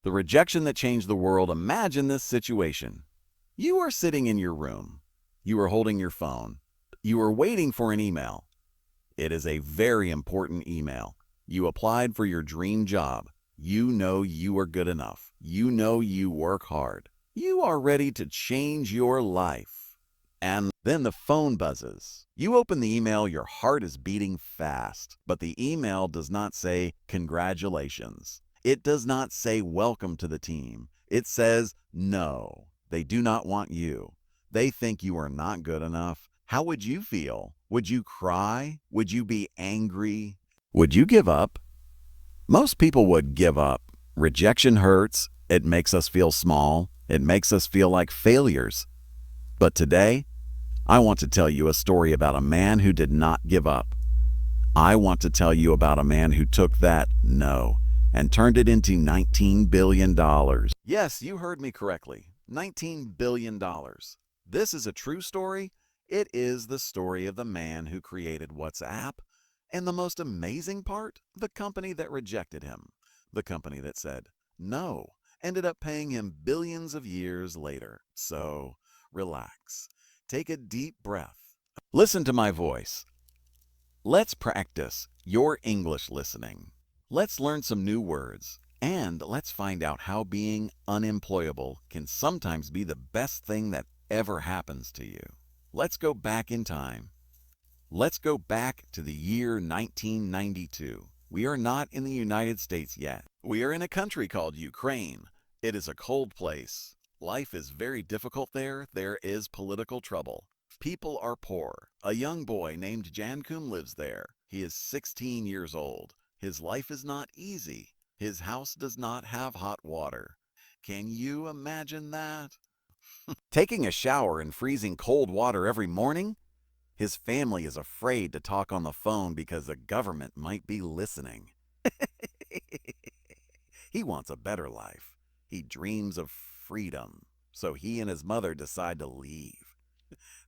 The rejection that changed the world. Imagine this situation. You are sitting in your room. You are holding your phone. You are waiting for an email. It is a very important email. You applied for your dream job. You know you are good enough. You know you work hard. You are ready to change your life. And then the phone buzzes. You open the email, your heart is beating fast. But the email does not say congratulations. It does not say welcome to the team. It says no. They do not want you. They think you are not good enough. How would you feel? Would you cry? Would you be angry? Would you give up? Most people would give up. Rejection hurts. It makes us feel small. It makes us feel like failures. But today, I want to tell you a story about a man who did not give up. I want to tell you about a man who took that no and turned it into $19 billion. Yes, you heard me correctly. $19 billion. This is a true story. It is the story of the man who created WhatsApp. And the most amazing part, the company that rejected him. The company that said no ended up paying him billions of years later. So relax. Take a deep breath. Listen to my voice. Let's practice your English listening. Let's learn some new words. And let's find out how being unemployable can sometimes be the best thing that ever happens to you. Let's go back in time. Let's go back to the year 1992. We are not in the United States yet. We are in a country called Ukraine. It is a cold place. Life is very difficult there. There is political trouble. People are poor. A young boy named Koum lives there. He is 16 years old. His life is not easy. His house does not have hot water. Can you imagine that? Taking a shower in freezing cold water every morning? His family is afraid to talk on the phone because the government might be listening. He wants a better life. He dreams of freedom. So he and his mother decide to leave.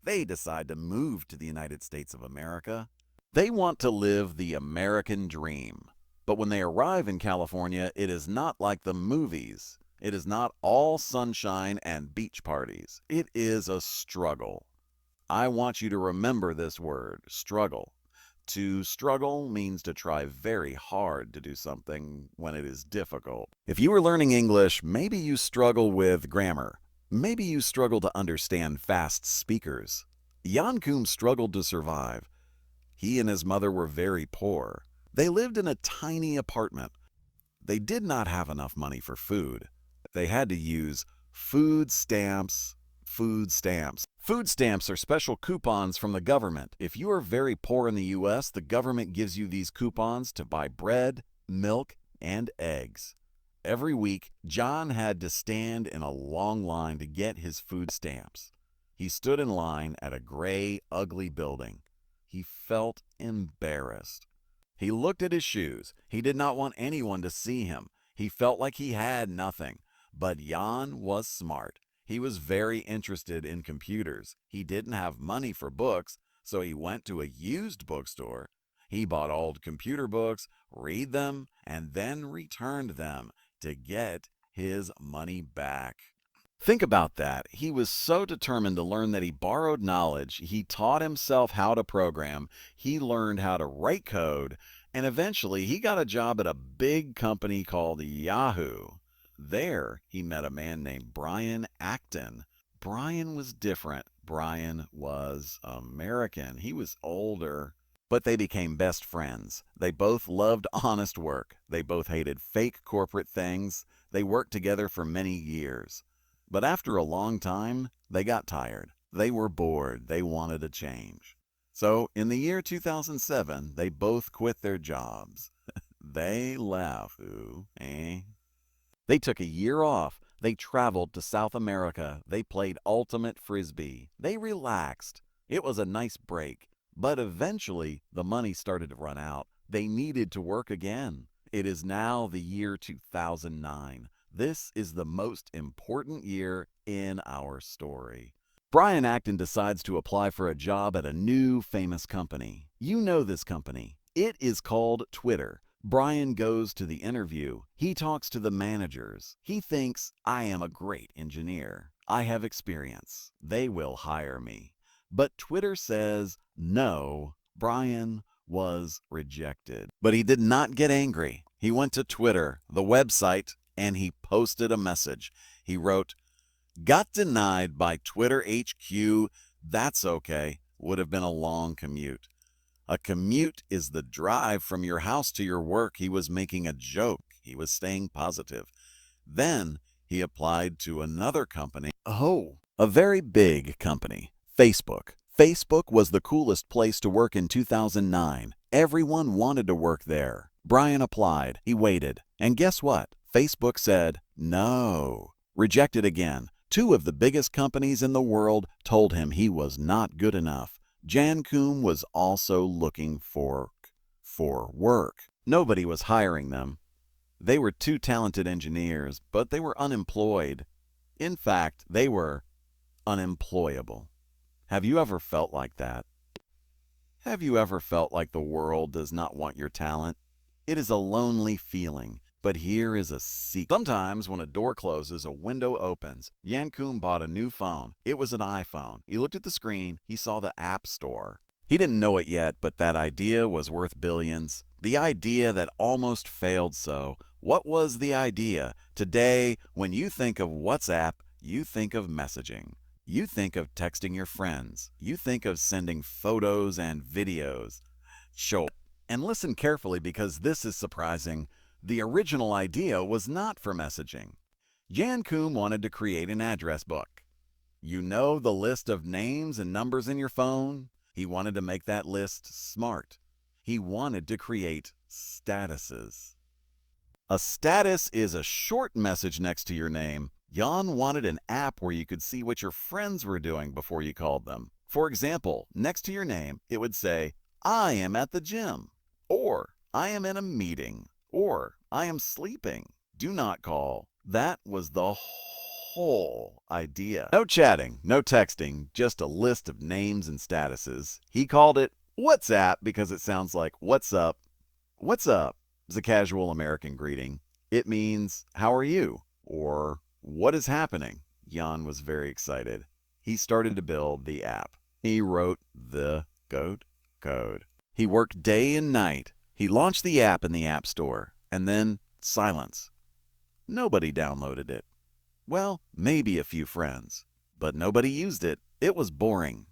They decide to move to the United States of America. They want to live the American dream. But when they arrive in California, it is not like the movies. It is not all sunshine and beach parties. It is a struggle. I want you to remember this word, struggle. To struggle means to try very hard to do something when it is difficult. If you are learning English, maybe you struggle with grammar. Maybe you struggle to understand fast speakers. Koum struggled to survive. He and his mother were very poor. They lived in a tiny apartment. They did not have enough money for food. They had to use food stamps. Food stamps. Food stamps are special coupons from the government. If you are very poor in the U.S., the government gives you these coupons to buy bread, milk, and eggs. Every week, John had to stand in a long line to get his food stamps. He stood in line at a gray, ugly building. He felt embarrassed. He looked at his shoes. He did not want anyone to see him. He felt like he had nothing. But Jan was smart. He was very interested in computers. He didn't have money for books, so he went to a used bookstore. He bought old computer books, read them, and then returned them to get his money back. Think about that. He was so determined to learn that he borrowed knowledge. He taught himself how to program. He learned how to write code. And eventually, he got a job at a big company called Yahoo. There, he met a man named Brian Acton. Brian was different. Brian was American. He was older. But they became best friends. They both loved honest work. They both hated fake corporate things. They worked together for many years. But after a long time, they got tired. They were bored. They wanted a change. So in the year 2007, they both quit their jobs. They left. Ooh, eh? They took a year off. They traveled to South America. They played ultimate frisbee. They relaxed. It was a nice break. But eventually, the money started to run out. They needed to work again. It is now the year 2009. This is the most important year in our story. Brian Acton decides to apply for a job at a new famous company. You know this company. It is called Twitter. Brian goes to the interview. He talks to the managers. He thinks, I am a great engineer. I have experience. They will hire me. But Twitter says, no, Brian was rejected. But he did not get angry. He went to Twitter, the website, and he posted a message. He wrote, got denied by Twitter HQ. That's okay. Would have been a long commute. A commute is the drive from your house to your work. He was making a joke. He was staying positive. Then he applied to another company. Oh, a very big company, Facebook. Facebook was the coolest place to work in 2009. Everyone wanted to work there. Brian applied. He waited. And guess what? Facebook said, no. Rejected again. Two of the biggest companies in the world told him he was not good enough. Koum was also looking for work. Nobody was hiring them. They were two talented engineers, but they were unemployed. In fact, they were unemployable. Have you ever felt like that? Have you ever felt like the world does not want your talent? It is a lonely feeling. But here is a secret. Sometimes when a door closes, a window opens. Koum bought a new phone. It was an iPhone. He looked at the screen. He saw the App Store. He didn't know it yet, but that idea was worth billions. The idea that almost failed so. What was the idea? Today, when you think of WhatsApp, you think of messaging. You think of texting your friends. You think of sending photos and videos. And listen carefully because this is surprising. The original idea was not for messaging. Koum wanted to create an address book. You know the list of names and numbers in your phone? He wanted to make that list smart. He wanted to create statuses. A status is a short message next to your name. Jan wanted an app where you could see what your friends were doing before you called them. For example, next to your name, it would say, I am at the gym, or I am in a meeting, or I am sleeping. Do not call. That was the whole idea. No chatting, no texting, just a list of names and statuses. He called it WhatsApp because it sounds like what's up. What's up is a casual American greeting. It means how are you or what is happening. Jan was very excited. He started to build the app. He wrote the code. He worked day and night. He launched the app in the App Store, and then silence. Nobody downloaded it. Well, maybe a few friends, but nobody used it. It was boring.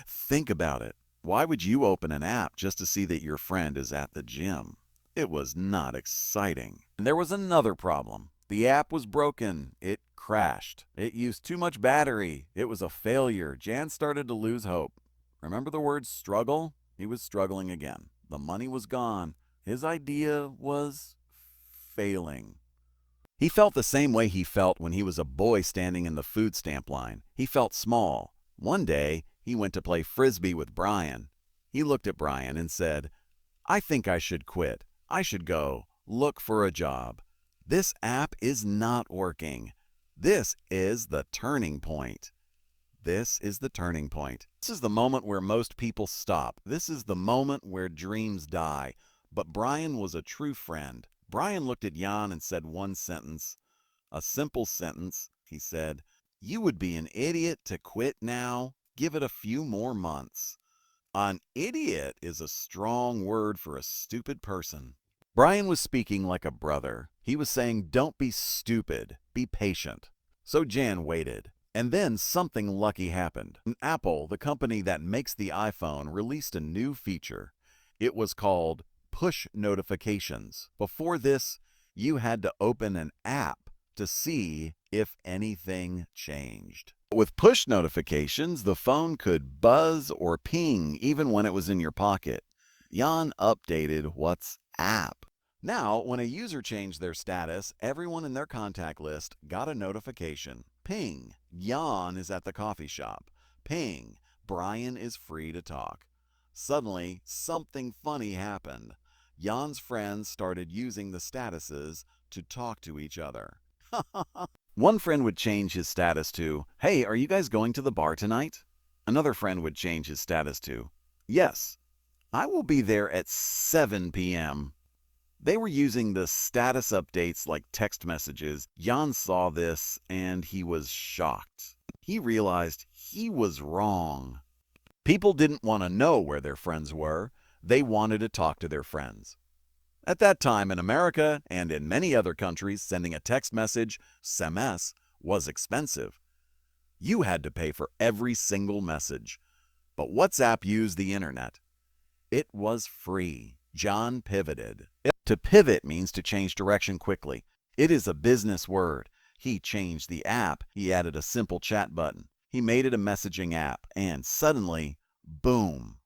Think about it. Why would you open an app just to see that your friend is at the gym? It was not exciting. And there was another problem. The app was broken. It crashed. It used too much battery. It was a failure. Jan started to lose hope. Remember the word struggle? He was struggling again. The money was gone. His idea was failing. He felt the same way he felt when he was a boy standing in the food stamp line. He felt small. One day, he went to play frisbee with Brian. He looked at Brian and said, I think I should quit. I should go look for a job. This app is not working. This is the turning point. This is the turning point. This is the moment where most people stop. This is the moment where dreams die. But Brian was a true friend. Brian looked at Jan and said one sentence, a simple sentence. He said, you would be an idiot to quit now. Give it a few more months. An idiot is a strong word for a stupid person. Brian was speaking like a brother. He was saying, don't be stupid, be patient. So Jan waited. And then something lucky happened. Apple, the company that makes the iPhone, released a new feature. It was called push notifications. Before this, you had to open an app to see if anything changed. With push notifications, the phone could buzz or ping even when it was in your pocket. Jan updated WhatsApp. Now, when a user changed their status, everyone in their contact list got a notification. Ping, Jan is at the coffee shop. Ping, Brian is free to talk. Suddenly, something funny happened. Jan's friends started using the statuses to talk to each other. One friend would change his status to, hey, are you guys going to the bar tonight? Another friend would change his status to, yes, I will be there at 7 p.m. They were using the status updates like text messages. Jan saw this and he was shocked. He realized he was wrong. People didn't want to know where their friends were. They wanted to talk to their friends. At that time in America and in many other countries, sending a text message, SMS, was expensive. You had to pay for every single message. But WhatsApp used the internet. It was free. John pivoted. To pivot means to change direction quickly. It is a business word. He changed the app. He added a simple chat button. He made it a messaging app. And suddenly, boom,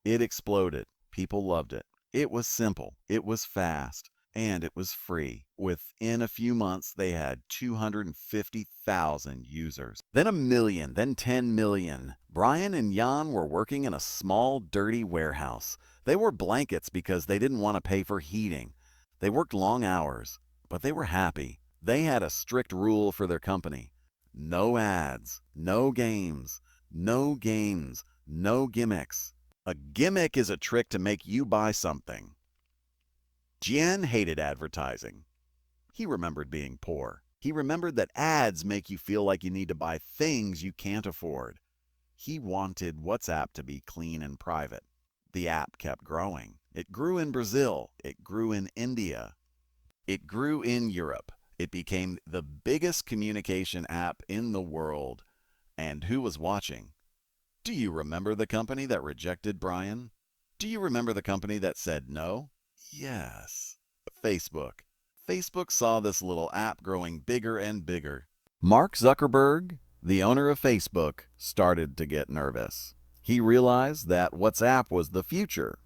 it exploded. People loved it. It was simple. It was fast. And it was free. Within a few months, they had 250,000 users. Then 1 million, then 10 million. Brian and Jan were working in a small, dirty warehouse. They wore blankets because they didn't want to pay for heating. They worked long hours, but they were happy. They had a strict rule for their company. No ads, no games, no games, no gimmicks. A gimmick is a trick to make you buy something. Jan hated advertising. He remembered being poor. He remembered that ads make you feel like you need to buy things you can't afford. He wanted WhatsApp to be clean and private. The app kept growing. It grew in Brazil. It grew in India. It grew in Europe. It became the biggest communication app in the world. And who was watching? Do you remember the company that rejected Brian? Do you remember the company that said no? Yes, Facebook. Facebook saw this little app growing bigger and bigger. Mark Zuckerberg, the owner of Facebook, started to get nervous. He realized that WhatsApp was the future.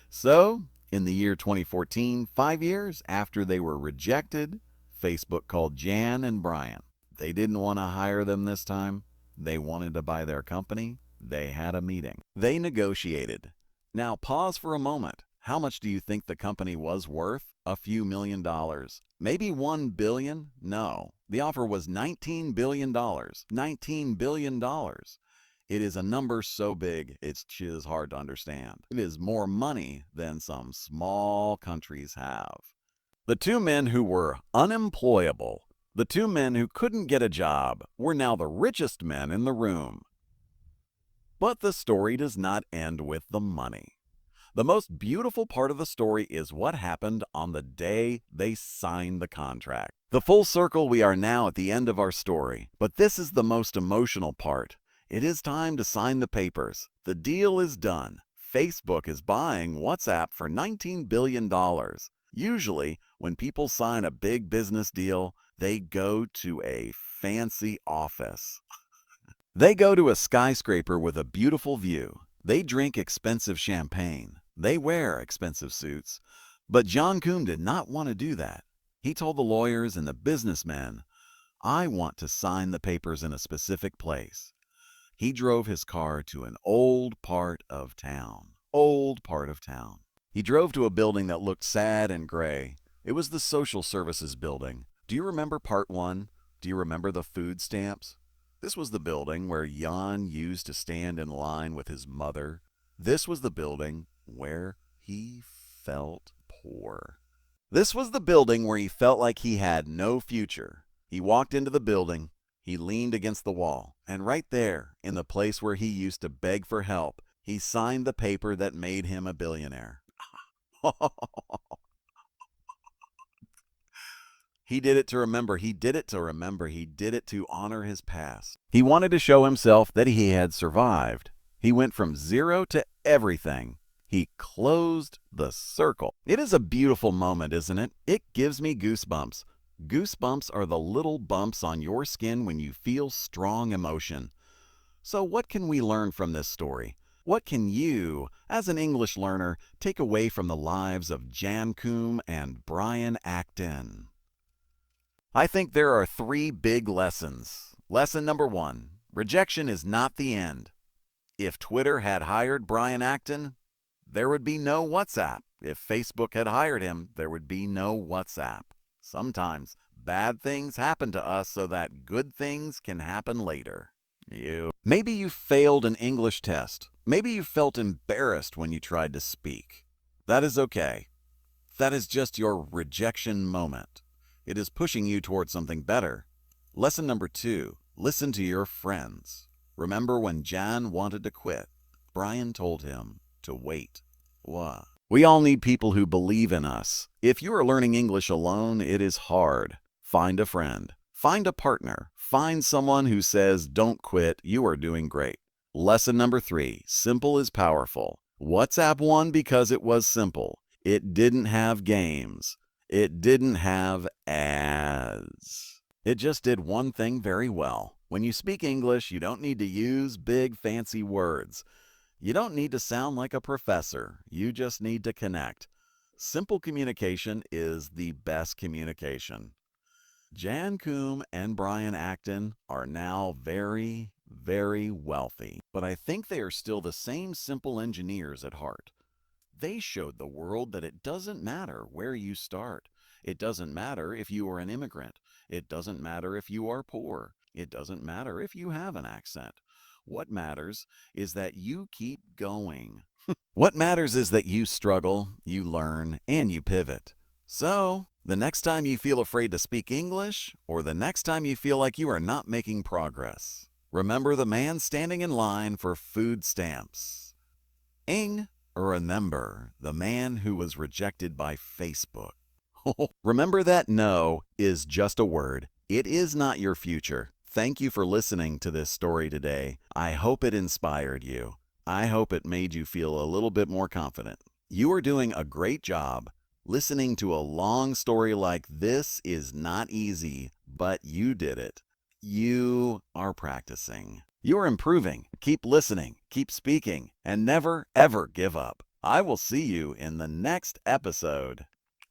So, in the year 2014, 5 years after they were rejected, Facebook called Jan and Brian. They didn't want to hire them this time. They wanted to buy their company. They had a meeting. They negotiated. Now pause for a moment. How much do you think the company was worth? A few $1 million. Maybe $1 billion? No. The offer was $19 billion. $19 billion. It is a number so big, it's just hard to understand. It is more money than some small countries have. The two men who were unemployable, the two men who couldn't get a job, were now the richest men in the room. But the story does not end with the money. The most beautiful part of the story is what happened on the day they signed the contract. The full circle, we are now at the end of our story, but this is the most emotional part. It is time to sign the papers. The deal is done. Facebook is buying WhatsApp for $19 billion. Usually, when people sign a big business deal, they go to a fancy office. They go to a skyscraper with a beautiful view. They drink expensive champagne. They wear expensive suits. But John Koum did not want to do that. He told the lawyers and the businessmen, "I want to sign the papers in a specific place." He drove his car to an old part of town. Old part of town. He drove to a building that looked sad and gray. It was the social services building. Do you remember part 1? Do you remember the food stamps? This was the building where Jan used to stand in line with his mother. This was the building where he felt poor. This was the building where he felt like he had no future. He walked into the building. He leaned against the wall. And right there, in the place where he used to beg for help, he signed the paper that made him a billionaire. He did it to remember. He did it to remember. He did it to honor his past. He wanted to show himself that he had survived. He went from zero to everything. He closed the circle. It is a beautiful moment, isn't it? It gives me goosebumps. Goosebumps are the little bumps on your skin when you feel strong emotion. So what can we learn from this story? What can you, as an English learner, take away from the lives of Jan Koum and Brian Acton? I think there are 3 big lessons. Lesson number 1, rejection is not the end. If Twitter had hired Brian Acton, there would be no WhatsApp. If Facebook had hired him, there would be no WhatsApp. Sometimes bad things happen to us so that good things can happen later. Maybe you failed an English test. Maybe you felt embarrassed when you tried to speak. That is okay. That is just your rejection moment. It is pushing you towards something better. Lesson number 2, listen to your friends. Remember when Jan wanted to quit, Brian told him to wait. What? We all need people who believe in us. If you are learning English alone, it is hard. Find a friend. Find a partner. Find someone who says, don't quit, you are doing great. Lesson number 3, simple is powerful. WhatsApp won because it was simple. It didn't have games. It didn't have ads. It just did one thing very well. When you speak English, you don't need to use big fancy words. You don't need to sound like a professor. You just need to connect. Simple communication is the best communication. Jan Koum and Brian Acton are now very, very wealthy, but I think they are still the same simple engineers at heart. They showed the world that it doesn't matter where you start. It doesn't matter if you are an immigrant. It doesn't matter if you are poor. It doesn't matter if you have an accent. What matters is that you keep going. What matters is that you struggle, you learn, and you pivot. So, the next time you feel afraid to speak English, or the next time you feel like you are not making progress, remember the man standing in line for food stamps. Remember the man who was rejected by Facebook. Remember that no is just a word. It is not your future. Thank you for listening to this story today. I hope it inspired you. I hope it made you feel a little bit more confident. You are doing a great job. Listening to a long story like this is not easy, but you did it. You are practicing. You are improving. Keep listening, keep speaking, and never, ever give up. I will see you in the next episode.